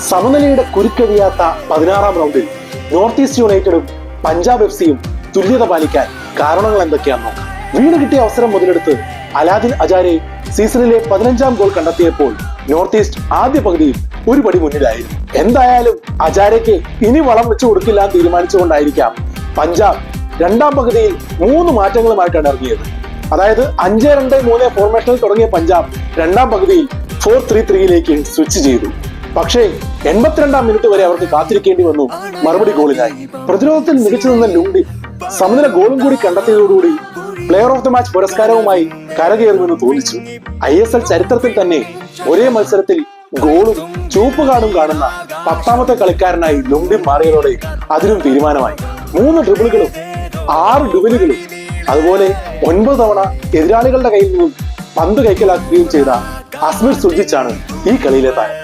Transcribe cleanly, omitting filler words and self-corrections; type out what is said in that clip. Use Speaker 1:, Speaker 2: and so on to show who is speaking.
Speaker 1: സമനിലയുടെ കുരുക്കഴിയാത്ത 16ാം റൗണ്ടിൽ north east യുണൈറ്റഡും പഞ്ചാബ് FC-യും തുല്യത പാലിക്കാൻ കാരണങ്ങൾ എന്തൊക്കെയാണെന്ന് നോക്കാം. വീണ് കിട്ടിയ അവസരം മുതലെടുത്ത് അലാദിൻ അജാരെ സീസണിലെ 15ാം ഗോൾ കണ്ടെത്തിയപ്പോൾ നോർത്ത് ഈസ്റ്റ് ആദ്യ പകുതിയിൽ ഒരു പടി മുന്നിലായിരുന്നു. എന്തായാലും അജാരയ്ക്ക് ഇനി വളം വെച്ചു കൊടുക്കില്ല എന്ന് തീരുമാനിച്ചുകൊണ്ടായിരിക്കാം പഞ്ചാബ് രണ്ടാം പകുതിയിൽ 3 മാറ്റങ്ങളുമായിട്ടാണ് ഇറങ്ങിയത്. അതായത് 5-2-3 ഫോർമേഷനിൽ തുടങ്ങിയ പഞ്ചാബ് രണ്ടാം പകുതിയിൽ 4-3-3-ലേക്ക് സ്വിച്ച് ചെയ്തു. പക്ഷേ 82ാം മിനിറ്റ് വരെ അവർക്ക് കാത്തിരിക്കേണ്ടി വന്നു മറുപടി ഗോളിനായി. പ്രതിരോധത്തിൽ മികച്ചു നിന്ന ലുങ്ഡി സമനില ഗോളും കൂടി കണ്ടെത്തിയതോടുകൂടി പ്ലെയർ ഓഫ് ദി മാച്ച് പുരസ്കാരവുമായി കരകയറുമെന്ന് തോന്നിച്ചു. ISL ചരിത്രത്തിൽ തന്നെ ഒരേ മത്സരത്തിൽ ഗോളും ചുവപ്പ് കാർഡും കാണുന്ന 10ാമത്തെ കളിക്കാരനായി ലുങ്ഡി മാറിയതോടെ അതിനും തീരുമാനമായി. 3 ഡ്രിബിളുകളും 6 ഡുവലുകളും അതുപോലെ 9 തവണ എതിരാളികളുടെ കയ്യിൽ നിന്നും പന്ത് കൈക്കലാക്കുകയും ചെയ്ത അസ്മിർ സുൽജിച്ചാണ് ഈ കളിയിലെ താരം.